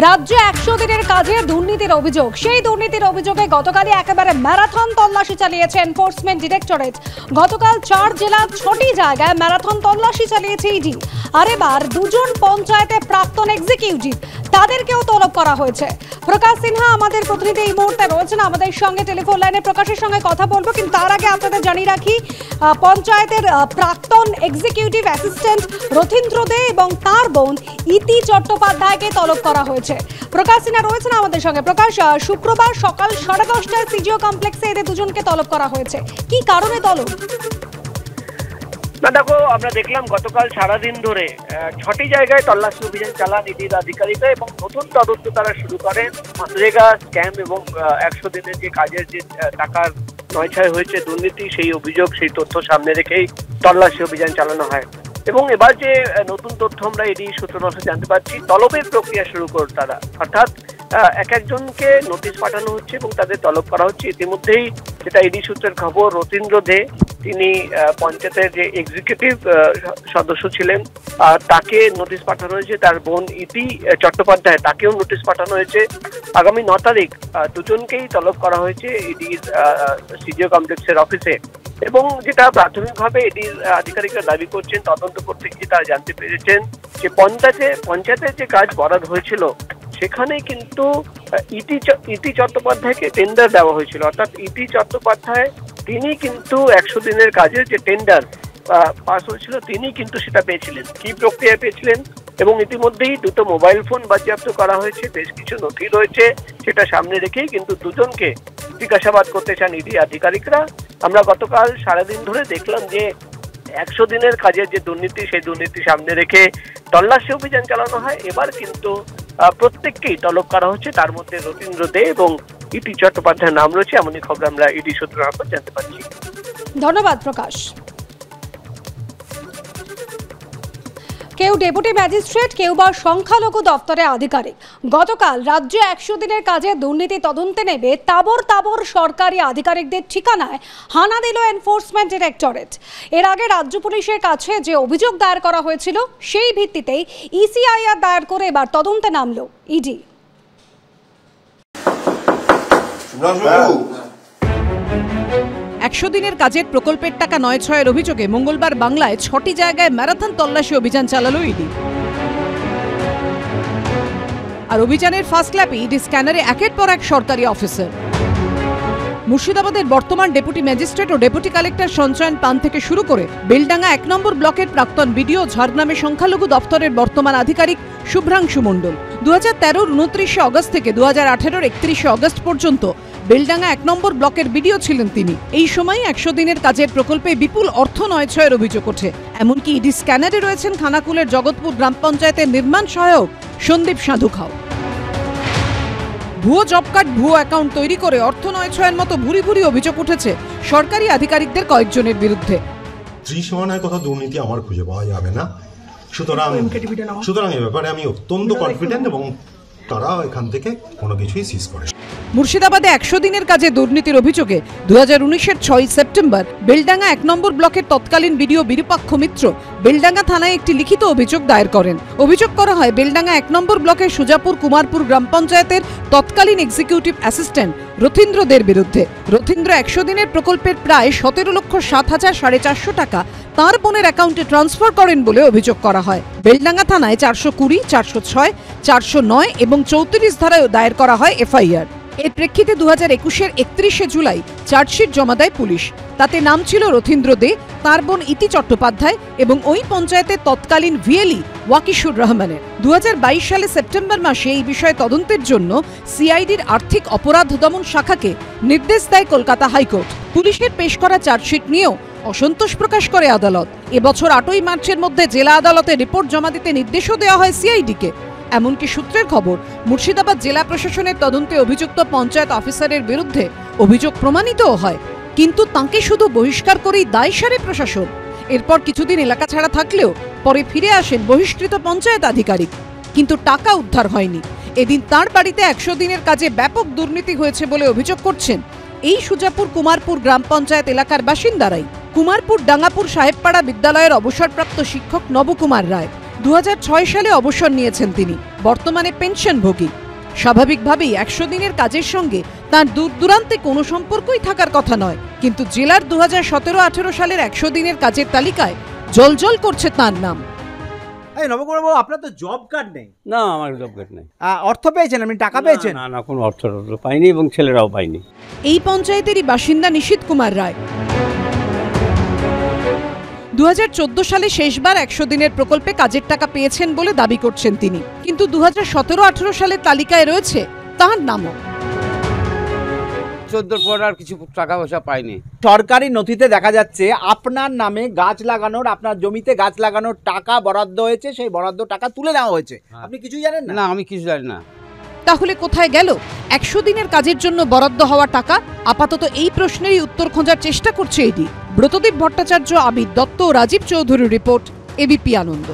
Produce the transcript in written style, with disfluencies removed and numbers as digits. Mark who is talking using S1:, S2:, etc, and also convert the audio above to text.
S1: রাজ্যে 100 দিনের কাজে দুর্নীতির অভিযোগ। সেই দুর্নীতির অভিযোগে গতকালই একেবারে ম্যারাথন তল্লাশি চালিয়েছে এনফোর্সমেন্ট ডিরেক্টরেট। গতকাল 4 জেলা 6টি জায়গায় ম্যারাথন তল্লাশি চালিয়েছে ইডি। আর এবার দুজন পঞ্চায়েতের প্রাক্তন এক্সিকিউটিভ তাদেরকেও তলব করা হয়েছে। প্রকাশ সিনহা আমাদের প্রতিনিধি এই মুহূর্তে রয়েছেন আমাদের সঙ্গে টেলিফোন লাইনে। প্রকাশের সঙ্গে কথা বলবো, কিন্তু তার আগে আপনাদের জানিয়ে রাখি পঞ্চায়েতের প্রাক্তন এক্সিকিউটিভ অ্যাসিস্ট্যান্ট রথীন্দ্র দে এবং তার বোন ইতি চট্টোপাধ্যায়কে তলব করা হয়েছে। প্রকাশ সিনহা রয়েছেন আমাদের সঙ্গে। প্রকাশ, শুক্রবার সকাল 10:30টায় সিজিও কমপ্লেক্সে এদের দুজনকে তলব করা হয়েছে, কি কারণে তলব?
S2: না দেখো, আমরা দেখলাম গতকাল সারাদিন ধরে 6টি জায়গায় তল্লাশি অভিযান চালান ইডির আধিকারিকরা এবং নতুন তদন্ত তারা শুরু করেন। মনরেগা স্ক্যাম এবং 100 দিনের যে কাজের যে টাকার নয়ছয় হয়েছে দুর্নীতি, সেই অভিযোগ, সেই তথ্য সামনে রেখেই তল্লাশি অভিযান চালানো হয়। এবং এবার যে নতুন তথ্য আমরা ইডি সূত্র জানতে পারছি, তলবের প্রক্রিয়া শুরু করে তারা, অর্থাৎ এক একজনকে নোটিশ পাঠানো হচ্ছে এবং তাদের তলব করা হচ্ছে। ইতিমধ্যেই যেটা ইডি সূত্রের খবর, রথীন্দ্র দে, তিনি পঞ্চায়েতের যে এক্সিকিউটিভ সদস্য ছিলেন, তাকে নোটিশ পাঠানো হয়েছে। তার বোন ইতি চট্টোপাধ্যায়, তাকেও নোটিশ পাঠানো হয়েছে। আগামী 9 তারিখ দুজনকেই তলব করা হয়েছে ইডির সিজিও কমপ্লেক্সের অফিসে। এবং যেটা প্রাথমিকভাবে ইডির আধিকারিকরা দাবি করছেন, তদন্ত করতে গিয়ে তারা জানতে পেরেছেন যে পঞ্চায়েতের যে কাজ বরাদ হয়েছিল সেখানে কিন্তু ইতি চট্টোপাধ্যায়কে টেন্ডার দেওয়া হয়েছিল। অর্থাৎ ইতি চট্টোপাধ্যায় তিনি কিন্তু 100 দিনের কাজের যে টেন্ডার পাস হয়েছিল তিনি কিন্তু সেটা পেয়েছিলেন। কি প্রক্রিয়ায় পেয়েছিলেন? এবং ইতিমধ্যেই 2টো মোবাইল ফোন বাজেয়াপ্ত করা হয়েছে, বেশ কিছু নথি রয়েছে, সেটা সামনে রেখেই কিন্তু দুজনকে জিজ্ঞাসাবাদ করতে চান ইডি আধিকারিকরা। আমরা গতকাল সারাদিন ধরে দেখলাম যে 100 দিনের কাজের যে দুর্নীতি, সেই দুর্নীতি সামনে রেখে তল্লাশি অভিযান চালানো হয়। এবার কিন্তু প্রত্যেককেই তলব করা হচ্ছে, তার মধ্যে রথীন্দ্র দে এবং ইতি চট্টোপাধ্যায়ের নাম রয়েছে, এমনই খবর আমরা ইডি সূত্র জানতে পারছি।
S1: ধন্যবাদ প্রকাশ। কেউ ডেপুটি ম্যাজিস্ট্রেট, কেউ বা সংখ্যালঘু দপ্তরে আধিকারিক। গতকাল রাজ্যে 100 দিনের কাজে দুর্নীতি তদন্তে নেবে তাবর সরকারি আধিকারিকদের ঠিকানায় হানা দিল এনফোর্সমেন্ট ডিরেক্টরেট। এর আগে রাজ্য পুলিশের কাছে যে অভিযোগ দায়ের করা হয়েছিল, সেই ভিত্তিতেই ইসিআইআর দায়ের করে এবার তদন্তে নামল ইডি।
S3: 100 দিনের কাজের প্রকল্পের টাকা নয়-ছয়ের অভিযোগে মঙ্গলবার বাংলায় 6টি জায়গায় ম্যারাথন তল্লাশি অভিযান চালালো ইডি। আর অভিযানের ফার্স্ট ল্যাপে ইডি স্ক্যানারে একের পর এক সরকারি অফিসার। মুর্শিদাবাদের বর্তমান ডেপুটি ম্যাজিস্ট্রেট ও ডেপুটি কালেক্টর সঞ্চয়ন পান থেকে শুরু করে বেলডাঙ্গা 1 নম্বর ব্লকের প্রাক্তন বিডিও, ঝাড়গ্রামের সংখ্যালঘু দপ্তরের বর্তমান আধিকারিক শুভ্রাংশু মণ্ডল 2013-র 29শে অগস্ট থেকে 2018-র 31শে অগস্ট পর্যন্ত বেলডাঙ্গা 1 নম্বর ব্লকের বিডিও ছিলেন তিনি। এই সময় 100 দিনের কাজের প্রকল্পে বিপুল অর্থ নয়ছয়ের অভিযোগ ওঠে। এমনকি ইডি স্ক্যানারে রয়েছেন খানাকুলের জগৎপুর গ্রাম পঞ্চায়েতের নির্মাণ সহায়ক সন্দীপ সাধুখাও। ভুয়ো জব কার্ড, ভুয়ো অ্যাকাউন্ট তৈরি করে অর্থ নয়ছয়ের মতো ভুরি ভুরি অভিযোগ উঠেছে সরকারি আধিকারিকদের কয়েকজনের বিরুদ্ধে।
S4: ত্রিসীমানায় কোথাও দুর্নীতি আমার খুঁজে পাওয়া যাবে না। সুতরাং এ ব্যাপারে আমি অত্যন্ত কনফিডেন্ট এবং তারা এখান থেকে কোনো কিছুই সিজ করে।
S3: মুর্শিদাবাদে 100 দিনের কাজে দুর্নীতির অভিযোগে 2019-এর 6 সেপ্টেম্বর বেলডাঙ্গা 1 নম্বর ব্লকের তৎকালীন বিডিও বিরূপাক্ষ মিত্র বেলডাঙ্গা থানায় একটি লিখিত অভিযোগ দায়ের করেন। অভিযোগ করা হয় বেলডাঙ্গা 1 নম্বর ব্লকের সুজাপুর কুমারপুর গ্রাম পঞ্চায়েতের তৎকালীন এক্সিকিউটিভ অ্যাসিস্ট্যান্ট রথীন্দ্র দের বিরুদ্ধে। রথীন্দ্র 100 দিনের প্রকল্পের প্রায় 17,07,450 টাকা তাঁর বোনের অ্যাকাউন্টে ট্রান্সফার করেন বলে অভিযোগ করা হয়। বেলডাঙ্গা থানায় 420, 406, 409 এবং 34 ধারায় দায়ের করা হয় এফআইআর। এর প্রেক্ষিতে 2021-এর 31শে জুলাই চার্জশিট জমা দেয় পুলিশ। তাতে নাম ছিল রথীন্দ্র দে, তাঁর বোন ইতি চট্টোপাধ্যায় এবং ওই পঞ্চায়েতের তৎকালীন ভিএলই ওয়াকিশুর রহমানের। 2022 সালে সেপ্টেম্বর মাসে এই বিষয়ে তদন্তের জন্য সিআইডির আর্থিক অপরাধ দমন শাখাকে নির্দেশ দেয় কলকাতা হাইকোর্ট। পুলিশের পেশ করা চার্জশিট নিয়েও অসন্তোষ প্রকাশ করে আদালত। এবছর 8ই মার্চের মধ্যে জেলা আদালতে রিপোর্ট জমা দিতে নির্দেশও দেওয়া হয় সিআইডিকে। এমনকি সূত্রের খবর, মুর্শিদাবাদ জেলা প্রশাসনের তদন্তে অভিযুক্ত পঞ্চায়েত অফিসারের বিরুদ্ধে অভিযোগ প্রমাণিতও হয়, কিন্তু তাঁকে শুধু বহিষ্কার করেই দায় সারে প্রশাসন। এরপর কিছুদিন এলাকা ছাড়া থাকলেও পরে ফিরে আসেন বহিষ্কৃত পঞ্চায়েত আধিকারিক, কিন্তু টাকা উদ্ধার হয়নি। এদিন তাঁর বাড়িতে 100 দিনের কাজে ব্যাপক দুর্নীতি হয়েছে বলে অভিযোগ করছেন এই সুজাপুর কুমারপুর গ্রাম পঞ্চায়েত এলাকার বাসিন্দারাই। কুমারপুর ডাঙ্গাপুর সাহেবপাড়া বিদ্যালয়ের অবসরপ্রাপ্ত শিক্ষক নবকুমার রায় 2006 সালে অবসর নিয়েছেন তিনি, বর্তমানে পেনশনভোগী। স্বাভাবিকভাবেই 100 দিনের কাজের সঙ্গে তার দূর দূরান্তে কোনো সম্পর্কই থাকার কথা নয়, কিন্তু জেলার 2017-18 সালের 100 দিনের কাজের তালিকায় জলজল করছে তার নাম।
S5: নবকুমার বাবু, আপনার তো জব কার্ড নেই।
S6: না, আমার জব কার্ড নেই।
S5: অর্থ পেয়েছেন, আপনি টাকা পেয়েছেন?
S6: না না, কোনো অর্থ পাইনি এবং ছেলেরাও পাইনি।
S3: এই পঞ্চায়েতেরই বাসিন্দা নিশীথ কুমার রায় 2014 সালে শেষবার 100 দিনের প্রকল্পে কাজের টাকা পেয়েছেন বলে দাবি করছেন তিনি, কিন্তু 2017-18 সালের তালিকায় রয়েছে তার নামও।
S6: 14 পর আর কিছু টাকা পয়সা পাইনি।
S5: সরকারি নথিতে দেখা যাচ্ছে আপনার নামে গাছ লাগানোর, আপনার জমিতে গাছ লাগানোর টাকা বরাদ্দ হয়েছে, সেই বরাদ্দ টাকা তুলে নেওয়া হয়েছে। আপনি কিছুই জানেন না?
S6: না, আমি কিছু জানি না।
S3: তাহলে কোথায় গেল 100 দিনের কাজের জন্য বরাদ্দ হওয়া টাকা? আপাতত এই প্রশ্নেরই উত্তর খোঁজার চেষ্টা করছে ইডি। ব্রতদীপ ভট্টাচার্য, আবির দত্ত ও রাজীব চৌধুরীর রিপোর্ট, এবিপি আনন্দ।